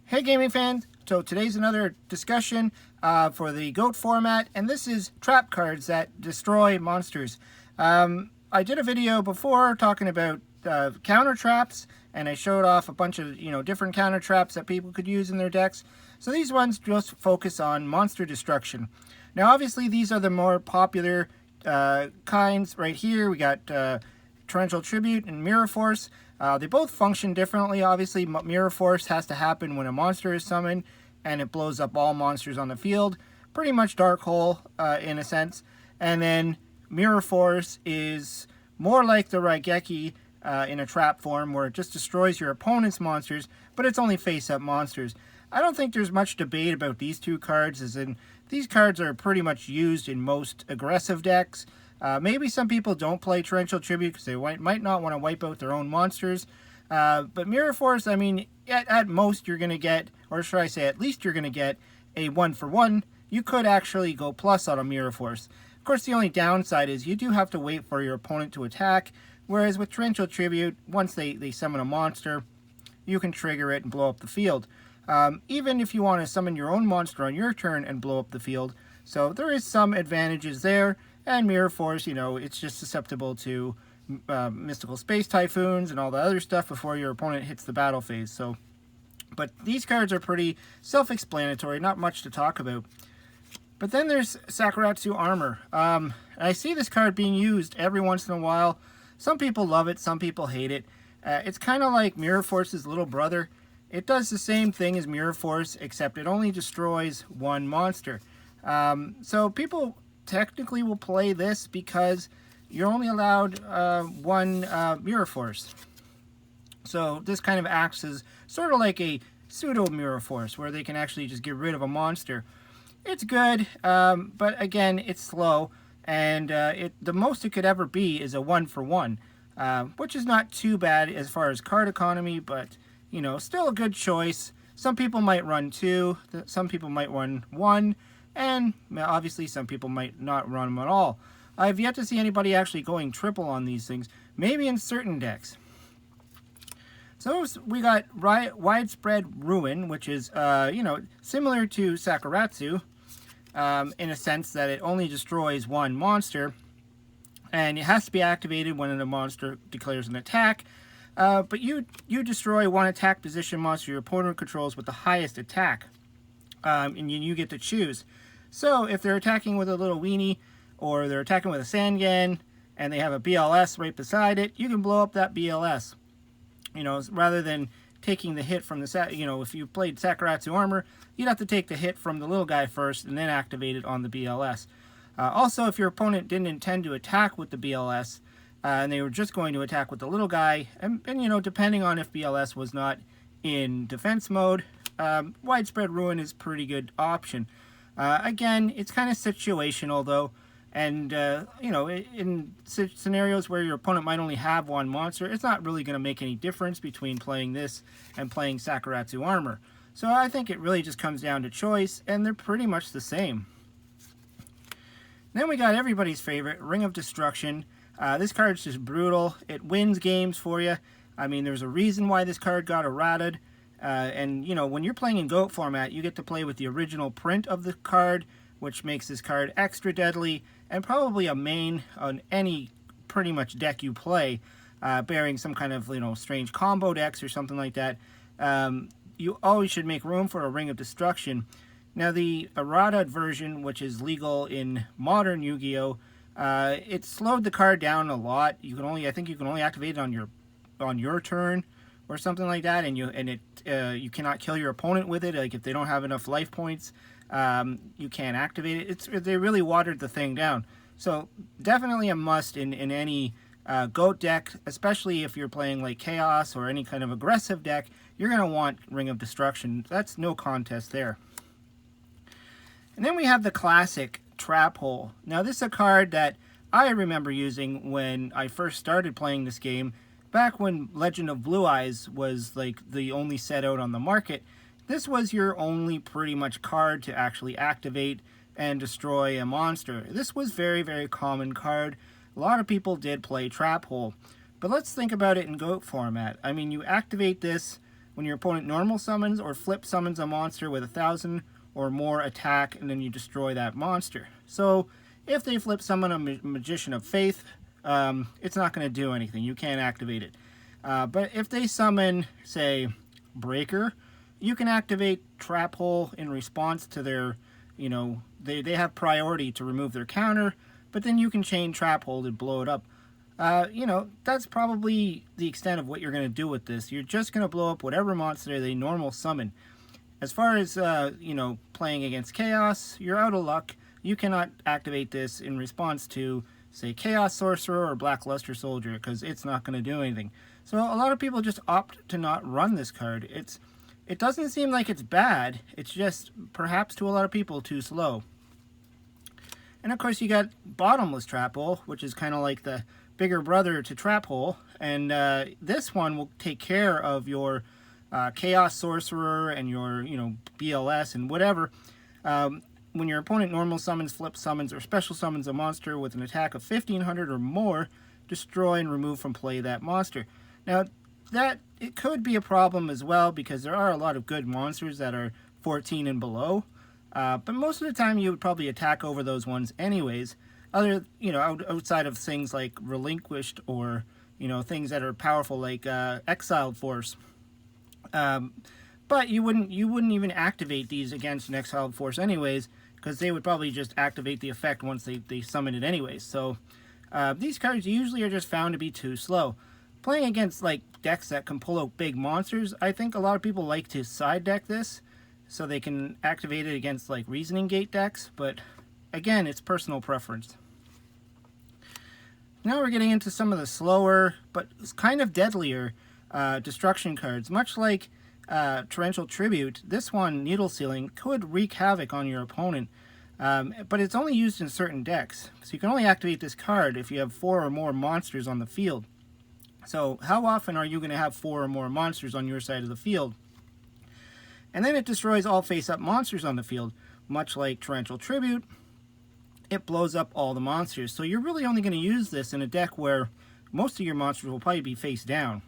Hey gaming fans, so today's another discussion for the GOAT format, and this is trap cards that destroy monsters. I did a video before talking about counter traps, and I showed off a bunch of different counter traps that people could use in their decks. So these ones just focus on monster destruction. Now obviously these are the more popular kinds right here. We got Torrential Tribute and Mirror Force. They both function differently. Obviously, Mirror Force has to happen when a monster is summoned, and it blows up all monsters on the field. Pretty much Dark Hole in a sense. And then Mirror Force is more like the gekki in a trap form, where it just destroys your opponent's monsters, but it's only face-up monsters. I don't think there's much debate about these two cards, as in these cards are pretty much used in most aggressive decks. Maybe some people don't play Torrential Tribute because they might not want to wipe out their own monsters. But Mirror Force, I mean, at most you're going to get, or should I say at least you're going to get, a 1-for-1. You could actually go plus on a Mirror Force. Of course, the only downside is you do have to wait for your opponent to attack, whereas with Torrential Tribute, once they summon a monster, you can trigger it and blow up the field. Even if you want to summon your own monster on your turn and blow up the field. So there is some advantages there. And Mirror Force, it's just susceptible to mystical space typhoons and all the other stuff before your opponent hits the battle phase. So, but these cards are pretty self-explanatory, not much to talk about. But then there's Sakuratsu Armor. I see this card being used every once in a while. Some people love it, some people hate it. It's kind of like Mirror Force's little brother. It does the same thing as Mirror Force, except it only destroys one monster. So people technically will play this because you're only allowed one Mirror Force. So this kind of acts as sort of like a pseudo Mirror Force, where they can actually just get rid of a monster. It's good, but again, it's slow, and the most it could ever be is a 1-for-1, which is not too bad as far as card economy, but still a good choice. Some people might run 2, some people might run 1, and obviously some people might not run them at all. I've yet to see anybody actually going triple on these things, maybe in certain decks. So we got Widespread Ruin, which is similar to Sakuratsu in a sense that it only destroys one monster, and it has to be activated when a monster declares an attack. But you destroy one attack position monster your opponent controls with the highest attack, and you get to choose. So if they're attacking with a little weenie, or they're attacking with a Sangan, and they have a BLS right beside it, you can blow up that BLS. Rather than taking the hit from the, if you played Sakuratsu Armor, you'd have to take the hit from the little guy first and then activate it on the BLS. Also, if your opponent didn't intend to attack with the BLS, and they were just going to attack with the little guy, and depending on if BLS was not in defense mode, Widespread Ruin is a pretty good option. Again, it's kind of situational though, and in scenarios where your opponent might only have one monster, it's not really going to make any difference between playing this and playing Sakuratsu Armor. So I think it really just comes down to choice, and they're pretty much the same. Then we got everybody's favorite, Ring of Destruction. This card's just brutal. It wins games for you. I mean, there's a reason why this card got errated. And when you're playing in GOAT format, you get to play with the original print of the card, which makes this card extra deadly, and probably a main on any pretty much deck you play, bearing some kind of strange combo decks or something like that. You always should make room for a Ring of Destruction. Now the errata version, which is legal in modern Yu-Gi-Oh, it slowed the card down a lot. I think you can only activate it on your turn, or something like that, and you cannot kill your opponent with it. Like if they don't have enough life points, you can't activate it. They really watered the thing down. So definitely a must in any GOAT deck, especially if you're playing like Chaos or any kind of aggressive deck. You're going to want Ring of Destruction. That's no contest there. And then we have the classic Trap Hole. Now this is a card that I remember using when I first started playing this game. Back when Legend of Blue Eyes was like the only set out on the market, this was your only pretty much card to actually activate and destroy a monster. This was very, very common card. A lot of people did play Trap Hole. But let's think about it in GOAT format. I mean, you activate this when your opponent normal summons or flip summons a monster with 1,000 or more attack, and then you destroy that monster. So if they flip summon a Magician of Faith, it's not going to do anything. You can't activate it. But if they summon, say, Breaker, you can activate Trap Hole in response to their, they have priority to remove their counter, but then you can chain Trap Hole and blow it up. That's probably the extent of what you're going to do with this. You're just going to blow up whatever monster they normal summon. As far as, playing against Chaos, you're out of luck. You cannot activate this in response to, say, Chaos Sorcerer or Black Luster Soldier, because it's not going to do anything. So a lot of people just opt to not run this card. It doesn't seem like it's bad. It's just, perhaps to a lot of people, too slow. And of course you got Bottomless Trap Hole, which is kind of like the bigger brother to Trap Hole. And this one will take care of your Chaos Sorcerer and your, BLS and whatever. When your opponent normal summons, flip summons, or special summons a monster with an attack of 1,500 or more, destroy and remove from play that monster. Now, it could be a problem as well, because there are a lot of good monsters that are 14 and below. But most of the time you would probably attack over those ones anyways, outside of things like Relinquished or, things that are powerful like Exiled Force. But you wouldn't even activate these against an Exiled Force anyways, because they would probably just activate the effect once they summon it anyways. So these cards usually are just found to be too slow. Playing against like decks that can pull out big monsters, I think a lot of people like to side deck this so they can activate it against like Reasoning Gate decks, but again, it's personal preference. Now we're getting into some of the slower but kind of deadlier destruction cards. Much like Torrential Tribute, this one, Needle Sealing, could wreak havoc on your opponent, but it's only used in certain decks. So you can only activate this card if you have 4 or more monsters on the field. So how often are you going to have 4 or more monsters on your side of the field? And then it destroys all face-up monsters on the field. Much like Torrential Tribute, it blows up all the monsters. So you're really only going to use this in a deck where most of your monsters will probably be face down.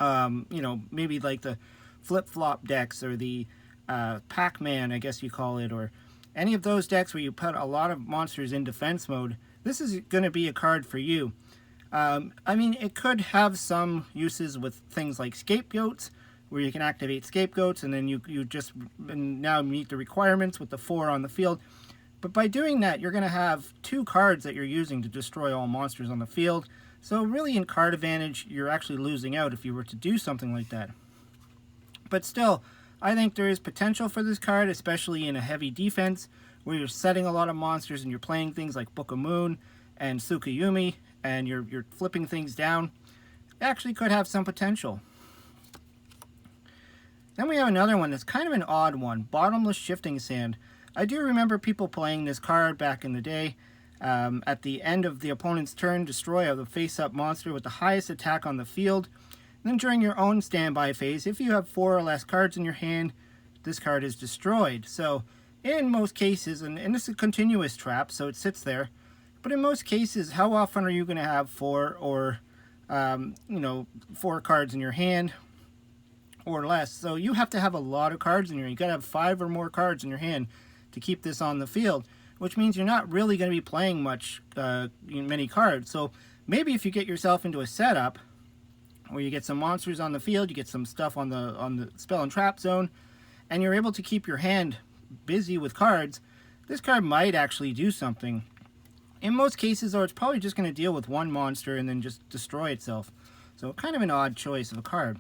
Maybe like the flip-flop decks or the Pac-Man, I guess you call it, or any of those decks where you put a lot of monsters in defense mode. This is going to be a card for you. It could have some uses with things like Scapegoats, where you can activate Scapegoats and then you just now meet the requirements with the 4 on the field. But by doing that, you're going to have 2 cards that you're using to destroy all monsters on the field. So really in card advantage, you're actually losing out if you were to do something like that. But still, I think there is potential for this card, especially in a heavy defense, where you're setting a lot of monsters and you're playing things like Book of Moon and Tsukayumi, and you're flipping things down. It actually could have some potential. Then we have another one that's kind of an odd one, Bottomless Shifting Sand. I do remember people playing this card back in the day. At the end of the opponent's turn, destroy the face-up monster with the highest attack on the field. Then during your own standby phase, if you have 4 or less cards in your hand, this card is destroyed. So in most cases, and this is a continuous trap, so it sits there, but in most cases, how often are you going to have 4 or 4 cards in your hand or less? So you have to have a lot of cards in your hand. You got to have 5 or more cards in your hand to keep this on the field, which means you're not really going to be playing many cards. So maybe if you get yourself into a setup where you get some monsters on the field, you get some stuff on the spell and trap zone, and you're able to keep your hand busy with cards, this card might actually do something. In most cases, though, it's probably just going to deal with 1 monster and then just destroy itself. So kind of an odd choice of a card.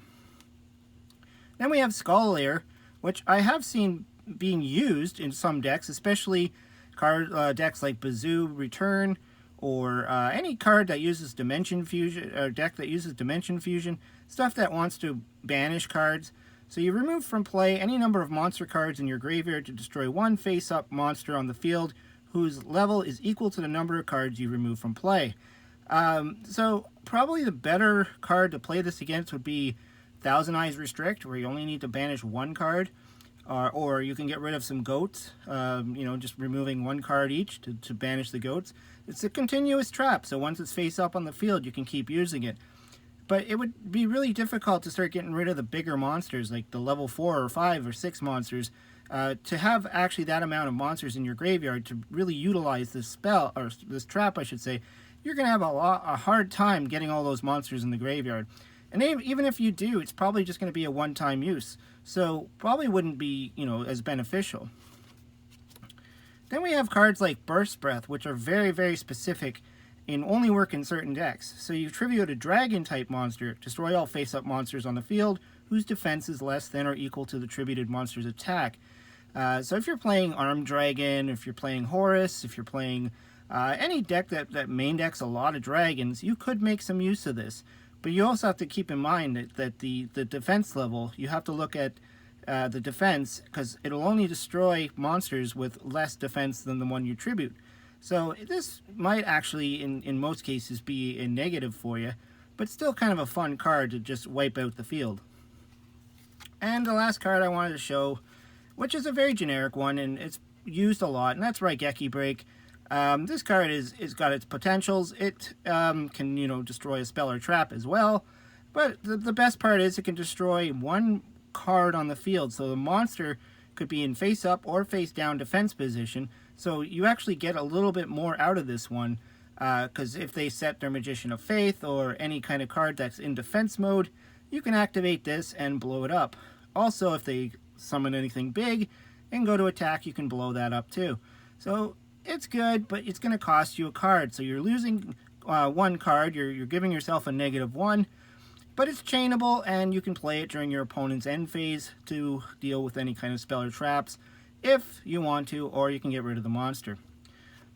Then we have Skull Lair, which I have seen being used in some decks, especially decks like Bazoo Return, or any card that uses Dimension Fusion, or deck that uses Dimension Fusion, stuff that wants to banish cards. So you remove from play any number of monster cards in your graveyard to destroy 1 face-up monster on the field whose level is equal to the number of cards you remove from play. So probably the better card to play this against would be Thousand Eyes Restrict, where you only need to banish 1 card. Or you can get rid of some goats, just removing 1 card each to banish the goats. It's a continuous trap, so once it's face up on the field, you can keep using it. but it would be really difficult to start getting rid of the bigger monsters, like the level 4 or 5 or 6 monsters. To have actually that amount of monsters in your graveyard to really utilize this spell, or this trap I should say, you're going to have a hard time getting all those monsters in the graveyard. And even if you do, it's probably just going to be a one-time use, so probably wouldn't be, you know, as beneficial. Then we have cards like Burst Breath, which are very, very specific and only work in certain decks. So you tribute a dragon-type monster, destroy all face-up monsters on the field whose defense is less than or equal to the tributed monster's attack. So if you're playing Armed Dragon, if you're playing Horus, if you're playing any deck that main decks a lot of dragons, you could make some use of this. But you also have to keep in mind that the defense level, you have to look at the defense, because it'll only destroy monsters with less defense than the one you tribute. So this might actually, in most cases, be a negative for you, but still kind of a fun card to just wipe out the field. And the last card I wanted to show, which is a very generic one, and it's used a lot, and that's Gekki Break. This card is got its potentials. It can, you know, destroy a spell or trap as well, but the best part is it can destroy one card on the field, so the monster could be in face up or face down defense position, so you actually get a little bit more out of this one, because if they set their Magician of Faith or any kind of card that's in defense mode, you can activate this and blow it up. Also, if they summon anything big and go to attack, you can blow that up too. So it's good, but it's going to cost you a card, so you're losing one card, you're giving yourself a -1, but it's chainable, and you can play it during your opponent's end phase to deal with any kind of spell or traps if you want to, or you can get rid of the monster.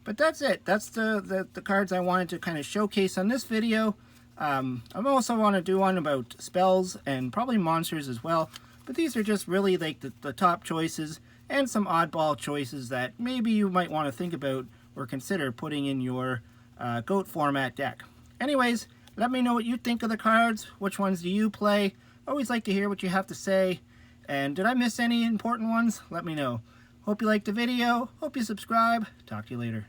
But that's it. That's the cards I wanted to kind of showcase on this video. I also want to do one about spells and probably monsters as well, but these are just really like the top choices and some oddball choices that maybe you might want to think about or consider putting in your GOAT format deck. Anyways, let me know what you think of the cards. Which ones do you play? Always like to hear what you have to say. And did I miss any important ones? Let me know. Hope you liked the video. Hope you subscribe. Talk to you later.